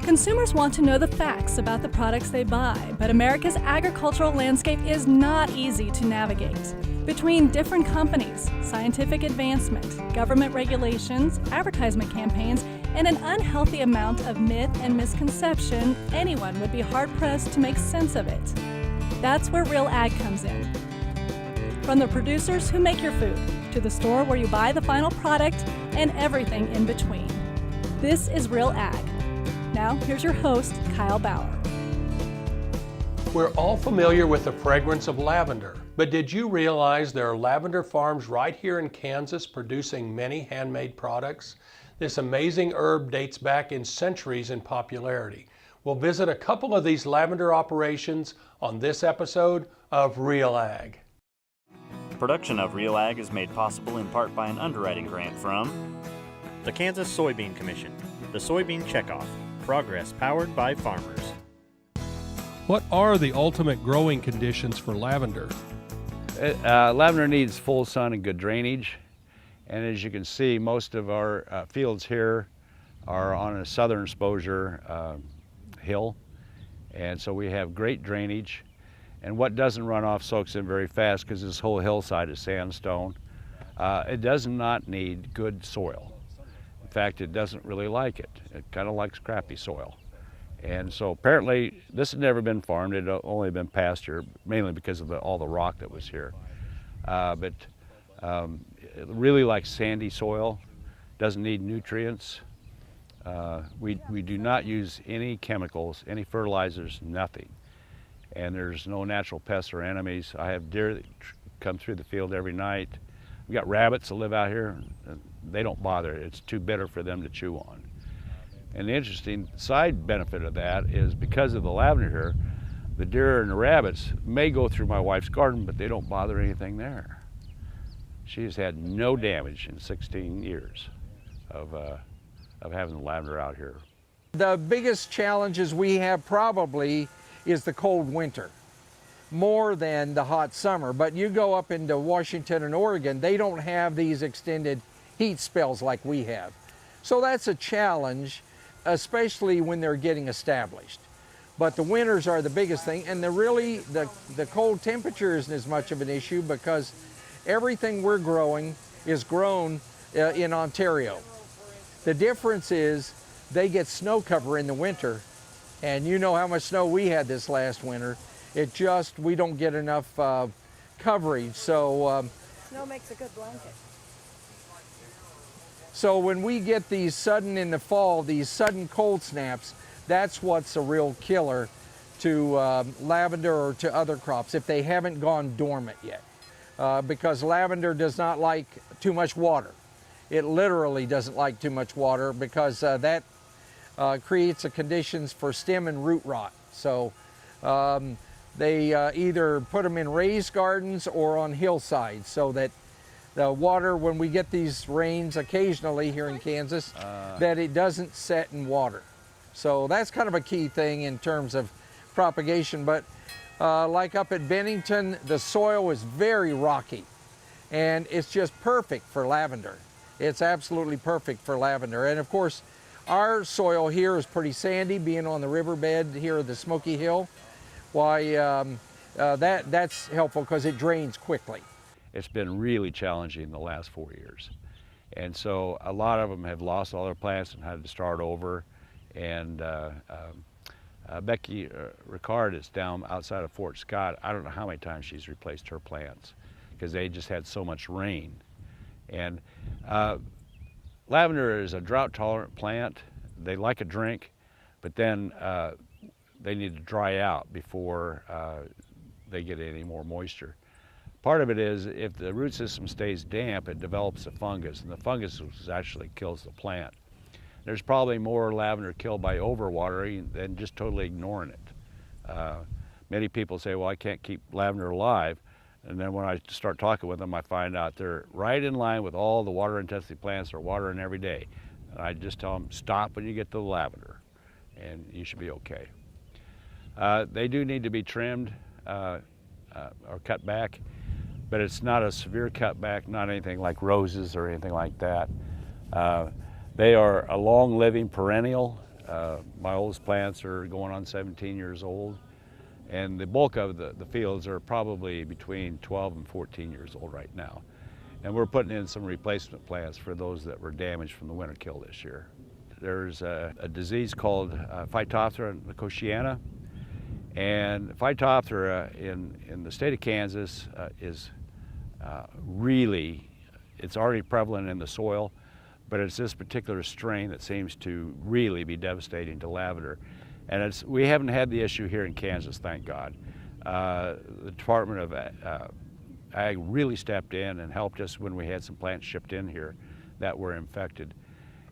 Consumers want to know the facts about the products they buy, but America's agricultural landscape is not easy to navigate. Between different companies, scientific advancement, government regulations, advertisement campaigns, and an unhealthy amount of myth and misconception, anyone would be hard-pressed to make sense of it. That's where Real Ag comes in. From the producers who make your food, to the store where you buy the final product, and everything in between. This is Real Ag. Now, here's your host, Kyle Bauer. We're all familiar with the fragrance of lavender, but did you realize there are lavender farms right here in Kansas producing many handmade products? This amazing herb dates back in centuries in popularity. We'll visit a couple of these lavender operations on this episode of Real Ag. Production of Real Ag is made possible in part by an underwriting grant from the Kansas Soybean Commission, the Soybean Checkoff, progress powered by farmers. What are the ultimate growing conditions for lavender? Lavender needs full sun and good drainage, and as you can see, most of our fields here are on a southern exposure hill, and so we have great drainage. And what doesn't run off soaks in very fast because this whole hillside is sandstone. It does not need good soil. In fact, it doesn't really like it. It kind of likes crappy soil. And so apparently this had never been farmed. It had only been pasture, mainly because of all the rock that was here. It really likes sandy soil, doesn't need nutrients. We do not use any chemicals, any fertilizers, nothing. And there's no natural pests or enemies. I have deer that come through the field every night. We've got rabbits that live out here, and they don't bother. It's too bitter for them to chew on. And the interesting side benefit of that is because of the lavender here, the deer and the rabbits may go through my wife's garden, but they don't bother anything there. She has had no damage in 16 years of having the lavender out here. The biggest challenges we have probably is the cold winter, more than the hot summer. But you go up into Washington and Oregon, they don't have these extended heat spells like we have. So that's a challenge, especially when they're getting established. But the winters are the biggest thing, and the cold temperature isn't as much of an issue because everything we're growing is grown in Ontario. The difference is they get snow cover in the winter, and you know how much snow we had this last winter. We don't get enough coverage. So snow makes a good blanket. So when we get these sudden in the fall, these sudden cold snaps, that's what's a real killer to lavender or to other crops if they haven't gone dormant yet. Because lavender does not like too much water. It literally doesn't like too much water because that creates the conditions for stem and root rot. So they either put them in raised gardens or on hillsides so that the water, when we get these rains occasionally here in Kansas, that it doesn't set in water. So that's kind of a key thing in terms of propagation. But like up at Bennington, the soil is very rocky, and it's just perfect for lavender. It's absolutely perfect for lavender. And of course, our soil here is pretty sandy, being on the riverbed here at the Smoky Hill. Why, that's helpful because it drains quickly. It's been really challenging the last 4 years. And so a lot of them have lost all their plants and had to start over. And Becky Ricard is down outside of Fort Scott. I don't know how many times she's replaced her plants because they just had so much rain. And lavender is a drought-tolerant plant. They like a drink, but then they need to dry out before they get any more moisture. Part of it is if the root system stays damp, it develops a fungus, and the fungus actually kills the plant. There's probably more lavender killed by overwatering than just totally ignoring it. Many people say, well, I can't keep lavender alive. And then when I start talking with them, I find out they're right in line with all the water-intensive plants they're watering every day. And I just tell them, stop when you get to the lavender, and you should be okay. They do need to be trimmed or cut back, but it's not a severe cutback, not anything like roses or anything like that. They are a long-living perennial. My oldest plants are going on 17 years old, and the bulk of the fields are probably between 12 and 14 years old right now. And we're putting in some replacement plants for those that were damaged from the winter kill this year. There's a disease called Phytophthora nicotiana, and Phytophthora in the state of Kansas is really, it's already prevalent in the soil, but it's this particular strain that seems to really be devastating to lavender. And we haven't had the issue here in Kansas, thank God. The Department of Ag really stepped in and helped us when we had some plants shipped in here that were infected.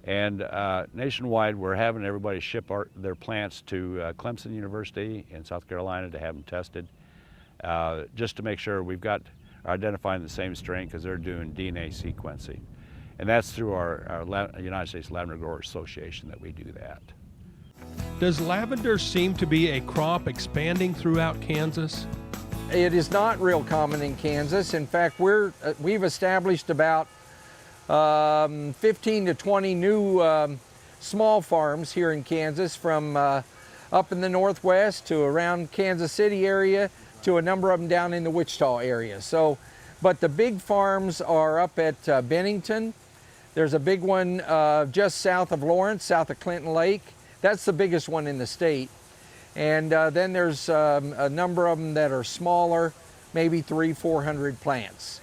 And nationwide, we're having everybody ship their plants to Clemson University in South Carolina to have them tested, just to make sure we've got identifying the same strain, because they're doing DNA sequencing. And that's through our United States Lavender Growers Association that we do that. Does lavender seem to be a crop expanding throughout Kansas? It is not real common in Kansas. In fact, we've established about 15 to 20 new small farms here in Kansas, from up in the northwest to around Kansas City area to a number of them down in the Wichita area. So, but the big farms are up at Bennington. There's a big one just south of Lawrence, south of Clinton Lake. That's the biggest one in the state. And then there's a number of them that are smaller, maybe 300-400 plants,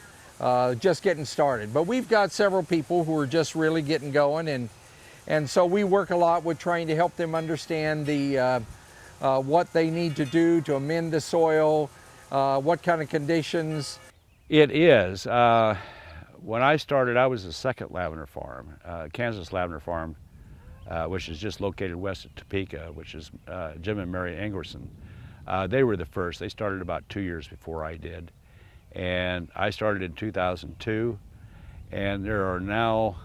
just getting started. But we've got several people who are just really getting going, and so we work a lot with trying to help them understand what they need to do to amend the soil, what kind of conditions. It is. When I started, I was the second lavender farm, Kansas Lavender Farm, which is just located west of Topeka, which is Jim and Mary Ingerson. They were the first. They started about 2 years before I did. And I started in 2002, and there are now,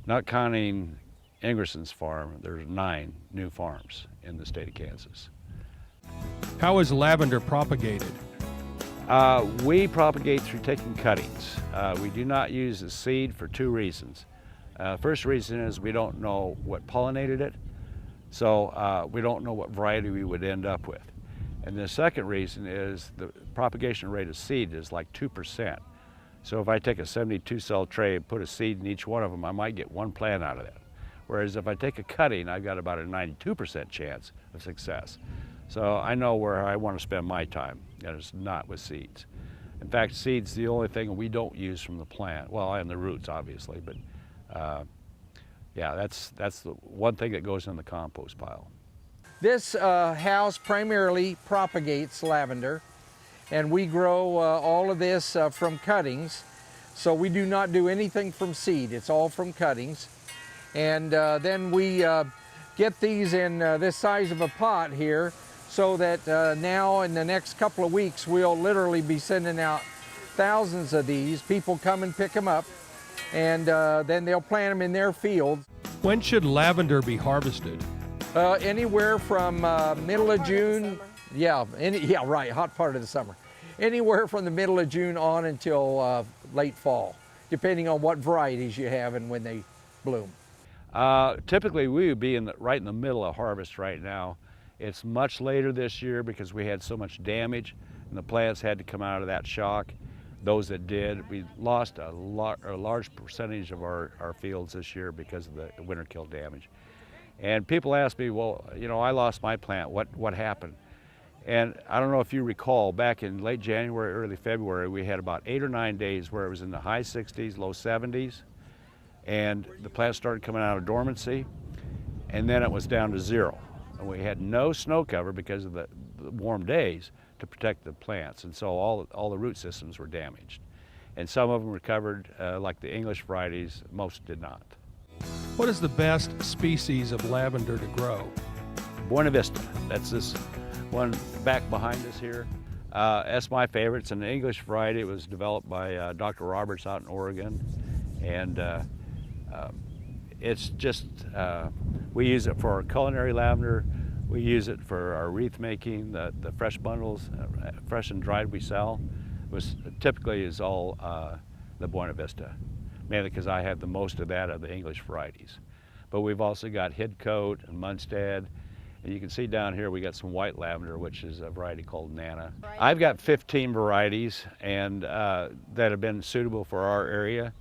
not counting Ingerson's farm, there's 9 new farms in the state of Kansas. How is lavender propagated? We propagate through taking cuttings. We do not use the seed for 2 reasons. First reason is we don't know what pollinated it, so we don't know what variety we would end up with. And the second reason is the propagation rate of seed is like 2%. So if I take a 72-cell tray and put a seed in each one of them, I might get 1 plant out of that. Whereas if I take a cutting, I've got about a 92% chance of success. So I know where I want to spend my time, and it's not with seeds. In fact, seeds the only thing we don't use from the plant. Well, and the roots, obviously, but yeah, that's the one thing that goes in the compost pile. This house primarily propagates lavender, and we grow all of this from cuttings. So we do not do anything from seed, it's all from cuttings. And then we get these in this size of a pot here, so that now in the next couple of weeks we'll literally be sending out thousands of these. People come and pick them up, and then they'll plant them in their fields. When should lavender be harvested? Anywhere from middle of June. Yeah, right, hot part of the summer. Anywhere from the middle of June on until late fall, depending on what varieties you have and when they bloom. Typically we would be right in the middle of harvest right now. It's much later this year because we had so much damage and the plants had to come out of that shock. Those that did, we lost a large percentage of our fields this year because of the winter kill damage. And people ask me, well, you know, I lost my plant, what happened? And I don't know if you recall, back in late January, early February, we had about 8 or 9 days where it was in the high 60s, low 70s, and the plants started coming out of dormancy, and then it was down to 0. And we had no snow cover because of the warm days to protect the plants, and so all the root systems were damaged. And some of them recovered, like the English varieties, most did not. What is the best species of lavender to grow? Buena Vista, that's this one back behind us here. That's my favorite. It's an English variety. It was developed by Dr. Roberts out in Oregon, and it's just, we use it for our culinary lavender. We use it for our wreath making, the fresh bundles, fresh and dried we sell. Typically is all the Buena Vista, mainly because I have the most of that of the English varieties. but we've also got Hidcote and Munstead. And you can see down here we got some white lavender, which is a variety called Nana. I've got 15 varieties and that have been suitable for our area.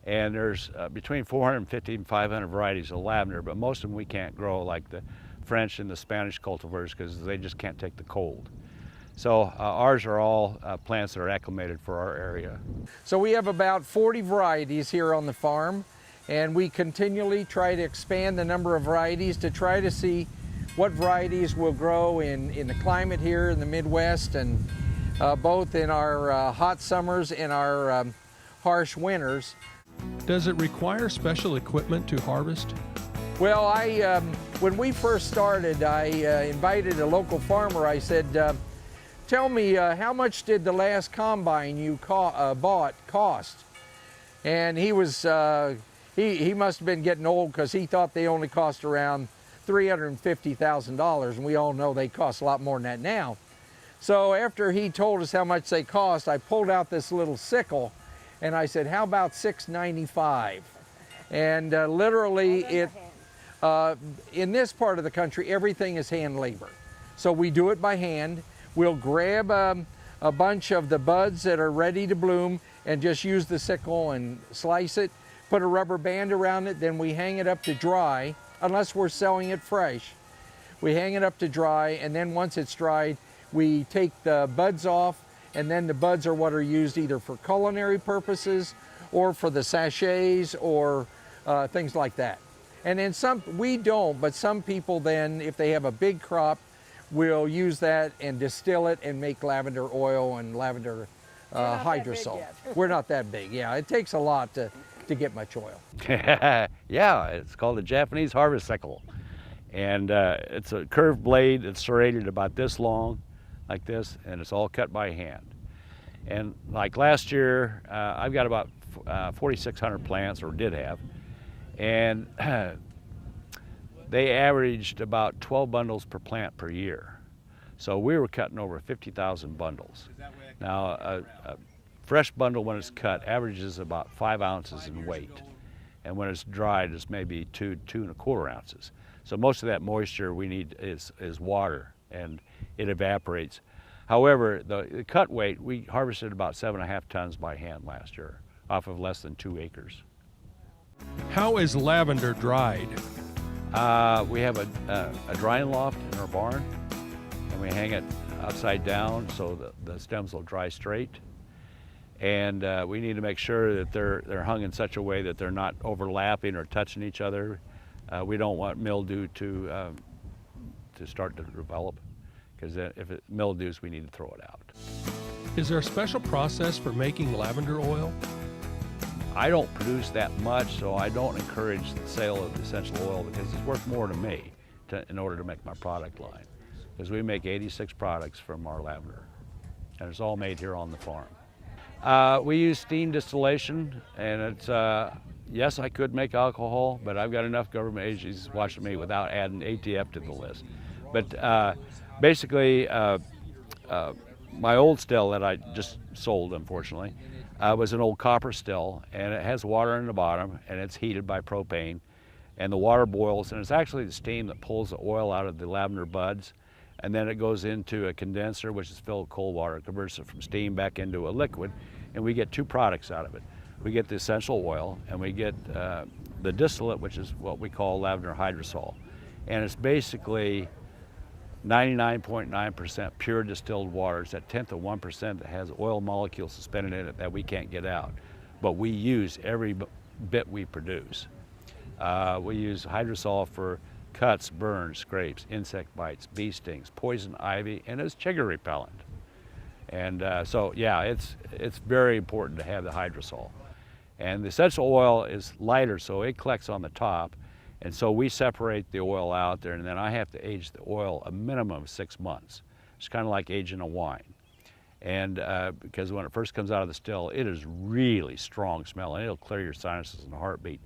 And there's between 450 and 500 varieties of lavender, but most of them we can't grow, like the French and the Spanish cultivars, because they just can't take the cold. So ours are all plants that are acclimated for our area. So we have about 40 varieties here on the farm, and we continually try to expand the number of varieties to try to see what varieties will grow in the climate here in the Midwest, and both in our hot summers and our harsh winters. Does it require special equipment to harvest? Well, when we first started, I invited a local farmer. I said, tell me, how much did the last combine you bought cost? And he was, he must have been getting old, because he thought they only cost around $350,000, and we all know they cost a lot more than that now. So after he told us how much they cost, I pulled out this little sickle, and I said, how about $695? And literally, in this part of the country, everything is hand labor. So we do it by hand. We'll grab a bunch of the buds that are ready to bloom and just use the sickle and slice it, put a rubber band around it, then we hang it up to dry, unless we're selling it fresh. We hang it up to dry, and then once it's dried, we take the buds off, and then the buds are what are used either for culinary purposes or for the sachets or things like that. And then we don't, but some people then, if they have a big crop, will use that and distill it and make lavender oil and lavender hydrosol. We're not that big, yeah. It takes a lot to get much oil. Yeah, it's called a Japanese harvest sickle. And it's a curved blade that's serrated about this long, like this, and it's all cut by hand. And like last year, I've got about 4,600 plants, or did have, and they averaged about 12 bundles per plant per year. So we were cutting over 50,000 bundles. Now, a fresh bundle, when it's cut, averages about 5 ounces in weight. And when it's dried, it's maybe 2.25 ounces. So most of that moisture we need is water, and it evaporates. However, the cut weight, we harvested about 7.5 tons by hand last year, off of less than 2 acres. How is lavender dried? We have a drying loft in our barn, and we hang it upside down so that the stems will dry straight. And we need to make sure that they're hung in such a way that they're not overlapping or touching each other. We don't want mildew to start to develop, because if it mildews, we need to throw it out. Is there a special process for making lavender oil? I don't produce that much, so I don't encourage the sale of essential oil, because it's worth more to me in order to make my product line. Because we make 86 products from our lavender, and it's all made here on the farm. We use steam distillation, and it's, yes, I could make alcohol, but I've got enough government agencies watching me without adding ATF to the list. But basically, my old still that I just sold, unfortunately, was an old copper still, and it has water in the bottom, and it's heated by propane, and the water boils, and it's actually the steam that pulls the oil out of the lavender buds, and then it goes into a condenser, which is filled with cold water. It converts it from steam back into a liquid, and we get 2 products out of it. We get the essential oil, and we get the distillate, which is what we call lavender hydrosol. And it's basically 99.9% pure distilled water. It's that 1/10 of 1% that has oil molecules suspended in it that we can't get out. But we use every bit we produce. We use hydrosol for cuts, burns, scrapes, insect bites, bee stings, poison ivy, and it's chigger repellent. And so, yeah, it's very important to have the hydrosol. And the essential oil is lighter, so it collects on the top. And so we separate the oil out there, and then I have to age the oil a minimum of 6 months. It's kind of like aging a wine. And because when it first comes out of the still, it is really strong smell, and it'll clear your sinuses in a heartbeat.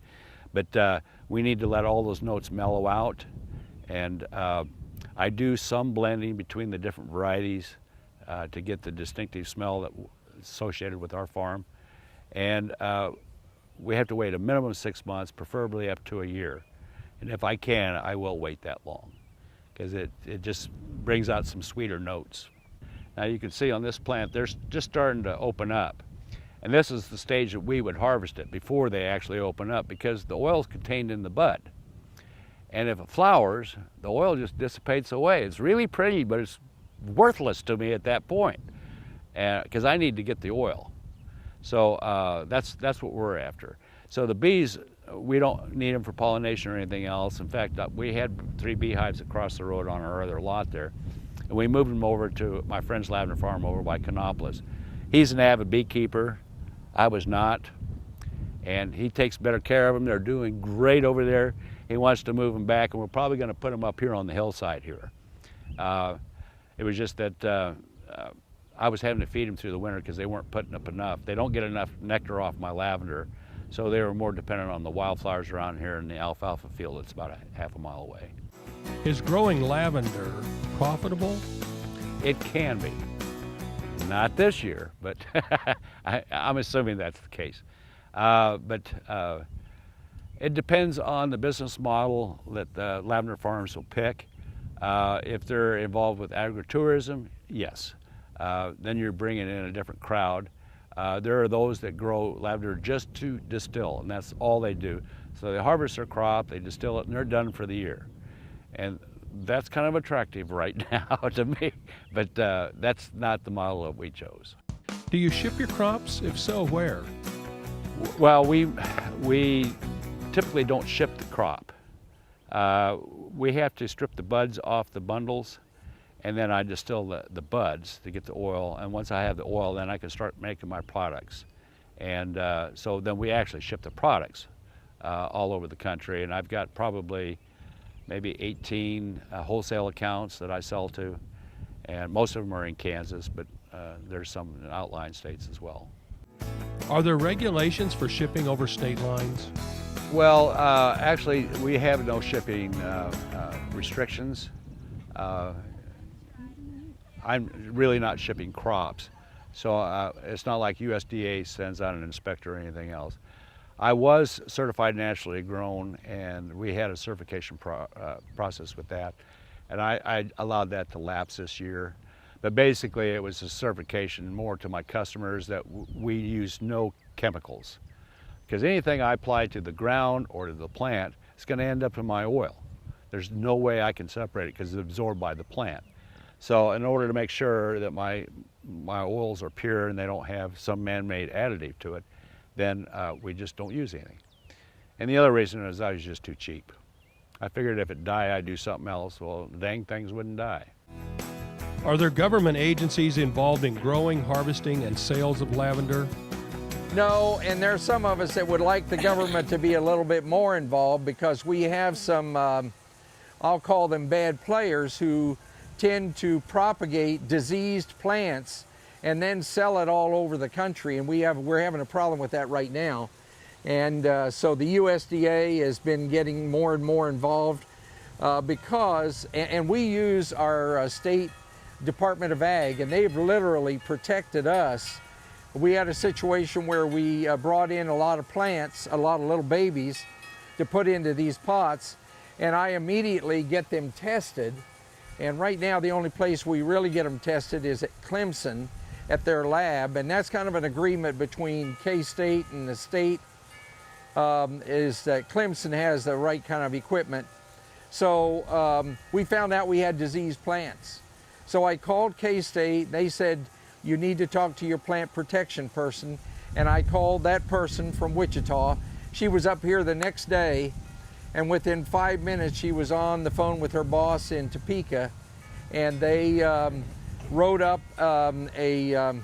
But we need to let all those notes mellow out. And I do some blending between the different varieties to get the distinctive smell that's associated with our farm. And we have to wait a minimum of 6 months, preferably up to a year. And if I can, I will wait that long because it just brings out some sweeter notes. Now you can see on this plant, they're just starting to open up. And this is the stage that we would harvest it before they actually open up because the oil is contained in the bud. And if it flowers, the oil just dissipates away. It's really pretty, but it's worthless to me at that point because I need to get the oil. So that's what we're after. So the bees, we don't need them for pollination or anything else. In fact, we had 3 beehives across the road on our other lot there. And we moved them over to my friend's lavender farm over by Canopolis. He's an avid beekeeper. I was not. And he takes better care of them. They're doing great over there. He wants to move them back, and we're probably going to put them up here on the hillside here. It was just that I was having to feed them through the winter because they weren't putting up enough. They don't get enough nectar off my lavender, so they were more dependent on the wildflowers around here in the alfalfa field that's about a half a mile away. Is growing lavender profitable? It can be. Not this year, but I'm assuming that's the case. It depends on the business model that the lavender farms will pick. If they're involved with agritourism, yes. Then you're bringing in a different crowd. There are those that grow lavender just to distill, and that's all they do. So they harvest their crop, they distill it, and they're done for the year. And that's kind of attractive right now to me, but that's not the model that we chose. Do you ship your crops? If so, where? Well, we typically don't ship the crop. We have to strip the buds off the bundles, and then I distill the buds to get the oil. And once I have the oil, then I can start making my products. And so then we actually ship the products all over the country. And I've got probably maybe 18 wholesale accounts that I sell to. And most of them are in Kansas, but there's some in outlying states as well. Are there regulations for shipping over state lines? Well, actually, we have no shipping restrictions. I'm really not shipping crops, so it's not like USDA sends out an inspector or anything else. I was certified naturally grown, and we had a certification process with that, and I allowed that to lapse this year. But basically, it was a certification more to my customers that we use no chemicals. Because anything I apply to the ground or to the plant, it's going to end up in my oil. There's no way I can separate it because it's absorbed by the plant. So in order to make sure that my oils are pure and they don't have some man-made additive to it, then we just don't use anything. And the other reason is I was just too cheap. I figured if it died, I'd do something else. Well, dang things wouldn't die. Are there government agencies involved in growing, harvesting, and sales of lavender? No, and there's some of us that would like the government to be a little bit more involved because we have some, I'll call them bad players, who tend to propagate diseased plants and then sell it all over the country, and we're having a problem with that right now. And so the USDA has been getting more and more involved because, and we use our state Department of Ag, and they've literally protected us. We had a situation where we brought in a lot of plants, a lot of little babies, to put into these pots, and I immediately get them tested. And right now, the only place we really get them tested is at Clemson, at their lab, and that's kind of an agreement between K-State and the state, is that Clemson has the right kind of equipment. So we found out we had diseased plants. So I called K-State, they said, you need to talk to your plant protection person, and I called that person from Wichita. She was up here the next day, and within 5 minutes she was on the phone with her boss in Topeka, and they wrote up a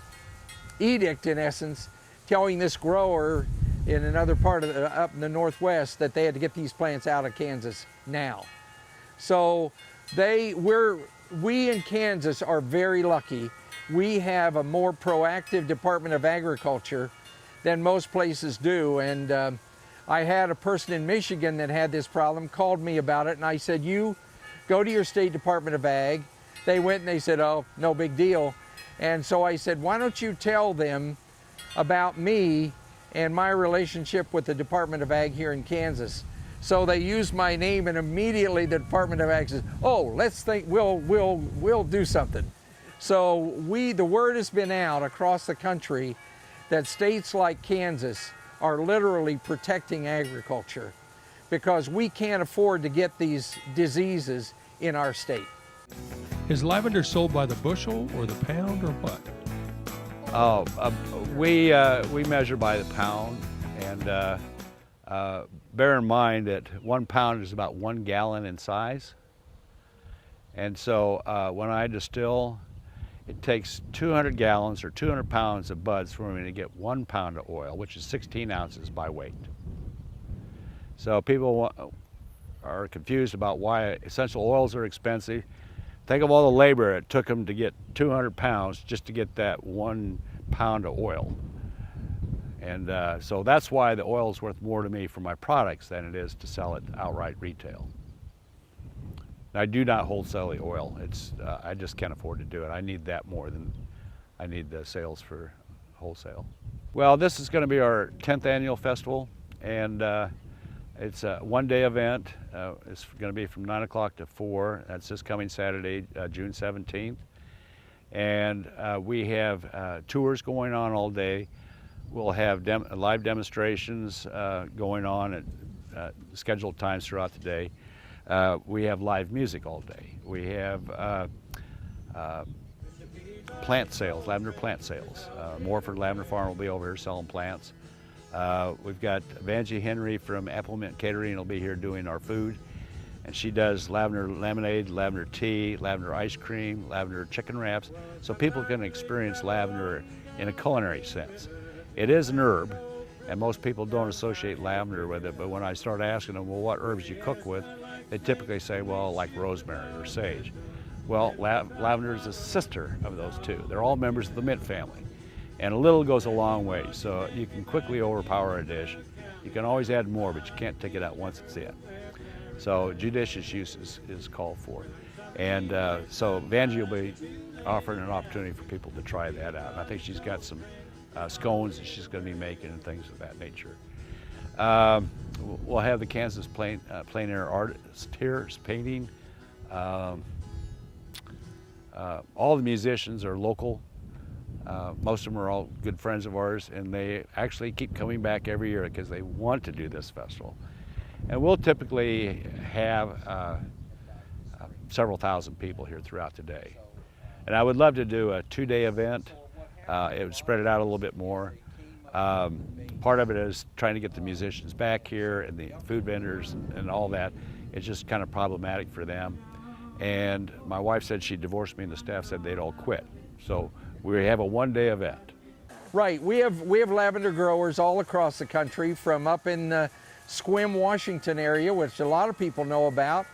edict, in essence, telling this grower in another part of up in the Northwest that they had to get these plants out of Kansas now. So we in Kansas are very lucky. We have a more proactive Department of Agriculture than most places do, and I had a person in Michigan that had this problem, called me about it, and I said, you go to your state Department of Ag. They went and they said, oh, no big deal. And so I said, why don't you tell them about me and my relationship with the Department of Ag here in Kansas? So they used my name, and immediately the Department of Ag says, "Oh, let's think, we'll do something." So the word has been out across the country that states like Kansas are literally protecting agriculture because we can't afford to get these diseases in our state. Is lavender sold by the bushel or the pound or what? Oh, we measure by the pound, and bear in mind that 1 pound is about 1 gallon in size. And so when I distill, it takes 200 gallons or 200 pounds of buds for me to get 1 pound of oil, which is 16 ounces by weight. So people are confused about why essential oils are expensive. Think of all the labor it took them to get 200 pounds just to get that 1 pound of oil. And so that's why the oil is worth more to me for my products than it is to sell it outright retail. I do not wholesale the oil. I just can't afford to do it. I need that more than I need the sales for wholesale. Well, this is going to be our 10th annual festival, and it's a one-day event. It's going to be from 9 o'clock to 4. That's this coming Saturday, June 17th. And we have tours going on all day. We'll have live demonstrations going on at scheduled times throughout the day. We have live music all day. We have plant sales, lavender plant sales. Morford Lavender Farm will be over here selling plants. We've got Vanjie Henry from Apple Mint Catering will be here doing our food. And she does lavender lemonade, lavender tea, lavender ice cream, lavender chicken wraps. So people can experience lavender in a culinary sense. It is an herb, and most people don't associate lavender with it, but when I start asking them, well, what herbs do you cook with? They typically say, well, like rosemary or sage. Well, lavender is a sister of those two. They're all members of the mint family. And a little goes a long way, so you can quickly overpower a dish. You can always add more, but you can't take it out once it's in. So judicious use is called for. And so Vanjie will be offering an opportunity for people to try that out. And I think she's got some scones that she's going to be making and things of that nature. We'll have the Kansas plein air artist here painting. All the musicians are local. Most of them are all good friends of ours, and they actually keep coming back every year because they want to do this festival. And we'll typically have several thousand people here throughout the day. And I would love to do a 2-day event. It would spread it out a little bit more. Part of it is trying to get the musicians back here and the food vendors and all that. It's just kind of problematic for them. And my wife said she'd divorce me, and the staff said they'd all quit. So we have a 1-day event. Right, we have lavender growers all across the country, from up in the Sequim, Washington area, which a lot of people know about,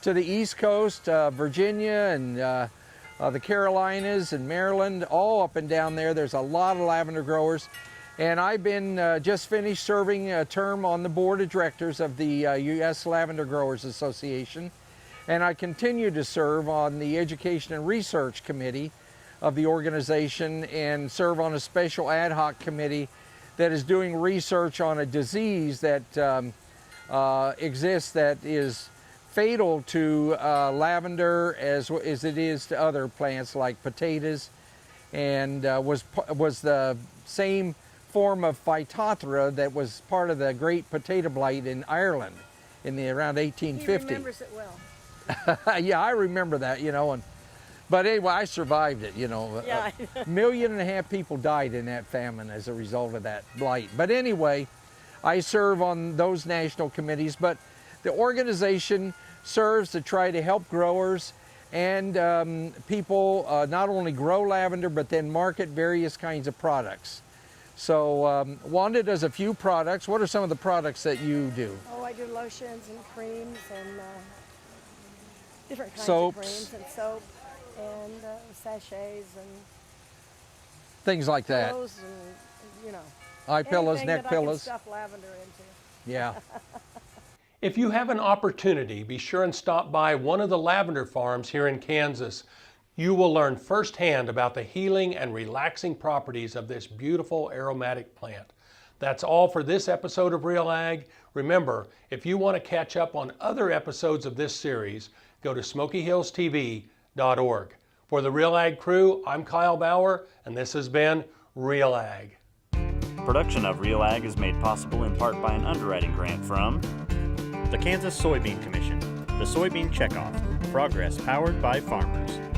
to the East Coast, Virginia and the Carolinas and Maryland, all up and down there. There's a lot of lavender growers. And I've been just finished serving a term on the board of directors of the U.S. Lavender Growers Association. And I continue to serve on the Education and Research Committee of the organization and serve on a special ad hoc committee that is doing research on a disease that exists that is fatal to lavender as it is to other plants like potatoes, and was the same form of Phytophthora that was part of the Great Potato Blight in Ireland in around 1850. He remembers it well. Yeah, I remember that, you know. But anyway, I survived it, you know. Yeah. 1.5 million people died in that famine as a result of that blight. But anyway, I serve on those national committees, but the organization serves to try to help growers and people not only grow lavender, but then market various kinds of products. So Wanda does a few products. What are some of the products that you do? Oh, I do lotions and creams and different kinds Soaps. of creams and soap and sachets and Things like that. pillows and, you know, Eye pillows, anything neck that I can pillows. stuff lavender into. Yeah. If you have an opportunity, be sure and stop by one of the lavender farms here in Kansas. You will learn firsthand about the healing and relaxing properties of this beautiful aromatic plant. That's all for this episode of Real Ag. Remember, if you want to catch up on other episodes of this series, go to SmokyHillsTV.org. For the Real Ag crew, I'm Kyle Bauer, and this has been Real Ag. Production of Real Ag is made possible in part by an underwriting grant from the Kansas Soybean Commission, the Soybean Checkoff, progress powered by farmers.